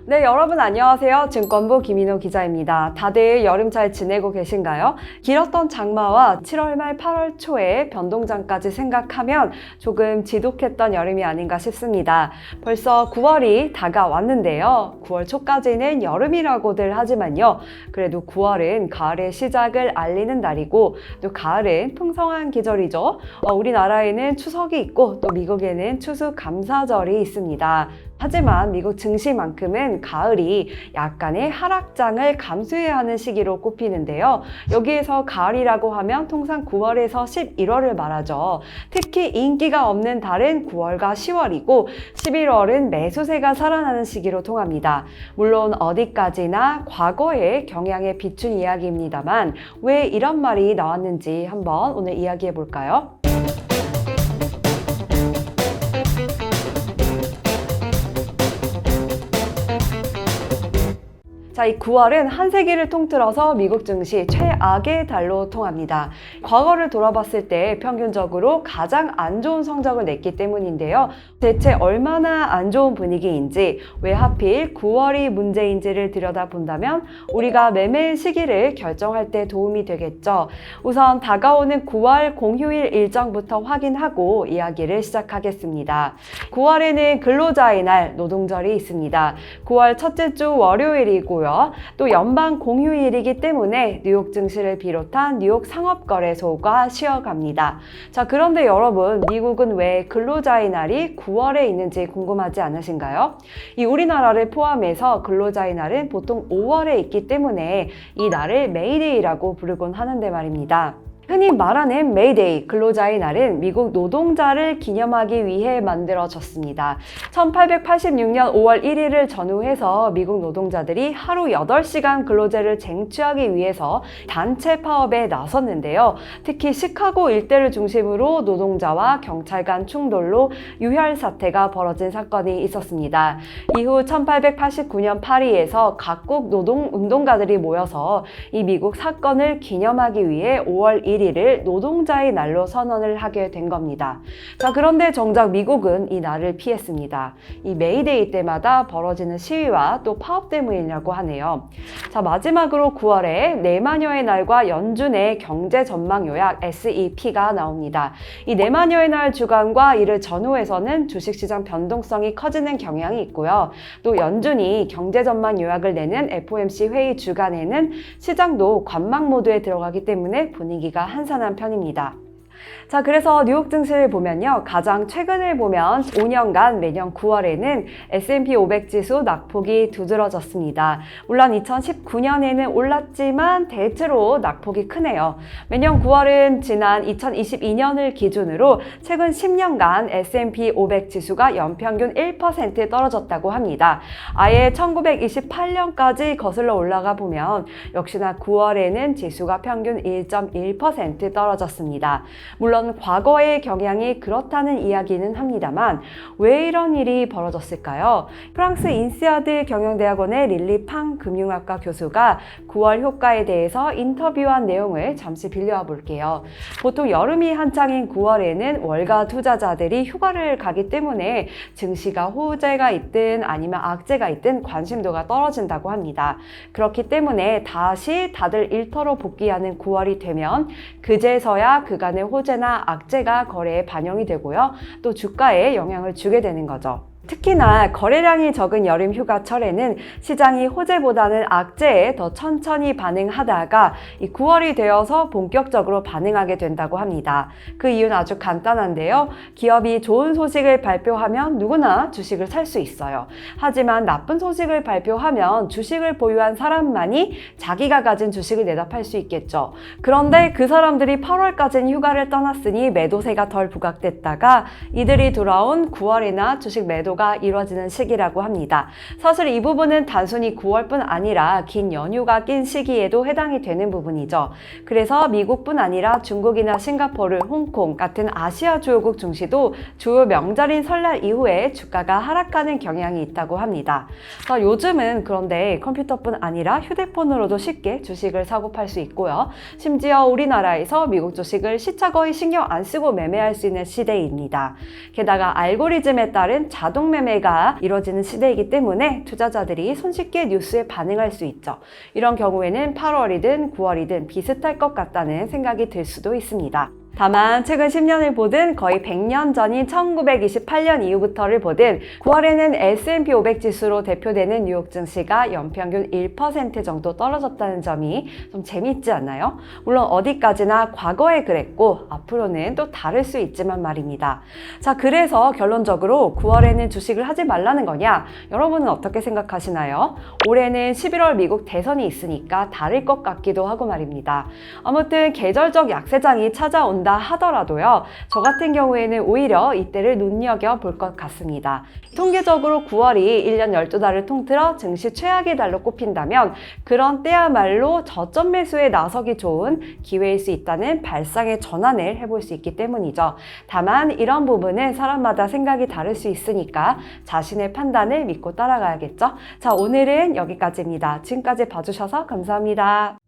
네, 여러분 안녕하세요. 증권부 김인호 기자입니다. 다들 여름 잘 지내고 계신가요? 길었던 장마와 7월 말 8월 초에 변동장까지 생각하면 조금 지독했던 여름이 아닌가 싶습니다. 벌써 9월이 다가왔는데요. 9월 초까지는 여름이라고들 하지만요. 그래도 9월은 가을의 시작을 알리는 달이고 또 가을은 풍성한 계절이죠. 우리나라에는 추석이 있고 또 미국에는 추수감사절이 있습니다. 하지만 미국 증시만큼은 가을이 약간의 하락장을 감수해야 하는 시기로 꼽히는데요. 여기에서 가을이라고 하면 통상 9월에서 11월을 말하죠. 특히 인기가 없는 달은 9월과 10월이고 11월은 매수세가 살아나는 시기로 통합니다. 물론 어디까지나 과거의 경향에 비춘 이야기입니다만 왜 이런 말이 나왔는지 한번 오늘 이야기해 볼까요? 자, 이 9월은 한 세기를 통틀어서 미국 증시 최악의 달로 통합니다. 과거를 돌아봤을 때 평균적으로 가장 안 좋은 성적을 냈기 때문인데요. 대체 얼마나 안 좋은 분위기인지, 왜 하필 9월이 문제인지를 들여다본다면 우리가 매매 시기를 결정할 때 도움이 되겠죠. 우선 다가오는 9월 공휴일 일정부터 확인하고 이야기를 시작하겠습니다. 9월에는 근로자의 날, 노동절이 있습니다. 9월 첫째 주 월요일이고요. 또 연방 공휴일이기 때문에 뉴욕 증시를 비롯한 뉴욕 상업거래소가 쉬어갑니다. 자, 그런데 여러분, 미국은 왜 근로자의 날이 9월에 있는지 궁금하지 않으신가요? 이 우리나라를 포함해서 근로자의 날은 보통 5월에 있기 때문에 이 날을 메이데이라고 부르곤 하는데 말입니다. 흔히 말하는 메이데이, 근로자의 날은 미국 노동자를 기념하기 위해 만들어졌습니다. 1886년 5월 1일을 전후해서 미국 노동자들이 하루 8시간 근로제를 쟁취하기 위해서 단체 파업에 나섰는데요. 특히 시카고 일대를 중심으로 노동자와 경찰 간 충돌로 유혈 사태가 벌어진 사건이 있었습니다. 이후 1889년 파리에서 각국 노동운동가들이 모여서 이 미국 사건을 기념하기 위해 5월 1일을 노동자의 날로 선언을 하게 된 겁니다. 자, 그런데 정작 미국은 이 날을 피했습니다. 이 메이데이 때마다 벌어지는 시위와 또 파업 때문이라고 하네요. 자, 마지막으로 9월에 네마녀의 날과 연준의 경제 전망 요약 SEP가 나옵니다. 이 네마녀의 날 주간과 이를 전후해서는 주식시장 변동성이 커지는 경향이 있고요. 또 연준이 경제 전망 요약을 내는 FOMC 회의 주간에는 시장도 관망 모드에 들어가기 때문에 분위기가 한산한 편입니다. 자, 그래서 뉴욕 증시를 보면요. 가장 최근을 보면 5년간 매년 9월에는 S&P 500 지수 낙폭이 두드러졌습니다. 물론 2019년에는 올랐지만 대체로 낙폭이 크네요. 매년 9월은 지난 2022년을 기준으로 최근 10년간 S&P 500 지수가 연평균 1% 떨어졌다고 합니다. 아예 1928년까지 거슬러 올라가 보면 역시나 9월에는 지수가 평균 1.1% 떨어졌습니다. 물론 과거의 경향이 그렇다는 이야기는 합니다만 왜 이런 일이 벌어졌을까요? 프랑스 인시아드 경영대학원의 릴리 팡 금융학과 교수가 9월 효과에 대해서 인터뷰한 내용을 잠시 빌려와 볼게요. 보통 여름이 한창인 9월에는 월가 투자자들이 휴가를 가기 때문에 증시가 호재가 있든 아니면 악재가 있든 관심도가 떨어진다고 합니다. 그렇기 때문에 다시 다들 일터로 복귀하는 9월이 되면 그제서야 그간의 호재나 악재가 거래에 반영이 되고요. 또 주가에 영향을 주게 되는 거죠. 특히나 거래량이 적은 여름 휴가철에는 시장이 호재보다는 악재에 더 천천히 반응하다가 이 9월이 되어서 본격적으로 반응하게 된다고 합니다. 그 이유는 아주 간단한데요. 기업이 좋은 소식을 발표하면 누구나 주식을 살 수 있어요. 하지만 나쁜 소식을 발표하면 주식을 보유한 사람만이 자기가 가진 주식을 내다 팔 수 있겠죠. 그런데 그 사람들이 8월까지는 휴가를 떠났으니 매도세가 덜 부각됐다가 이들이 돌아온 9월이나 주식 매도 가 이루어지는 시기라고 합니다. 사실 이 부분은 단순히 9월뿐 아니라 긴 연휴가 낀 시기에도 해당이 되는 부분이죠. 그래서 미국뿐 아니라 중국이나 싱가포르, 홍콩 같은 아시아 주요국 증시도 주요 명절인 설날 이후에 주가가 하락하는 경향이 있다고 합니다. 요즘은 그런데 컴퓨터뿐 아니라 휴대폰으로도 쉽게 주식을 사고 팔 수 있고요. 심지어 우리나라에서 미국 주식을 시차 거의 신경 안 쓰고 매매할 수 있는 시대입니다. 게다가 알고리즘에 따른 자동 자동 매매가 이루어지는 시대이기 때문에 투자자들이 손쉽게 뉴스에 반응할 수 있죠. 이런 경우에는 8월이든 9월이든 비슷할 것 같다는 생각이 들 수도 있습니다. 다만 최근 10년을 보든 거의 100년 전인 1928년 이후부터를 보든 9월에는 S&P 500 지수로 대표되는 뉴욕 증시가 연평균 1% 정도 떨어졌다는 점이 좀 재미있지 않나요? 물론 어디까지나 과거에 그랬고 앞으로는 또 다를 수 있지만 말입니다. 자, 그래서 결론적으로 9월에는 주식을 하지 말라는 거냐? 여러분은 어떻게 생각하시나요? 올해는 11월 미국 대선이 있으니까 다를 것 같기도 하고 말입니다. 아무튼 계절적 약세장이 찾아온다 하더라도요, 저 같은 경우에는 오히려 이때를 눈여겨볼 것 같습니다. 통계적으로 9월이 1년 12달을 통틀어 증시 최악의 달로 꼽힌다면 그런 때야말로 저점 매수에 나서기 좋은 기회일 수 있다는 발상의 전환을 해볼 수 있기 때문이죠. 다만 이런 부분은 사람마다 생각이 다를 수 있으니까 자신의 판단을 믿고 따라가야겠죠. 자, 오늘은 여기까지입니다. 지금까지 봐주셔서 감사합니다.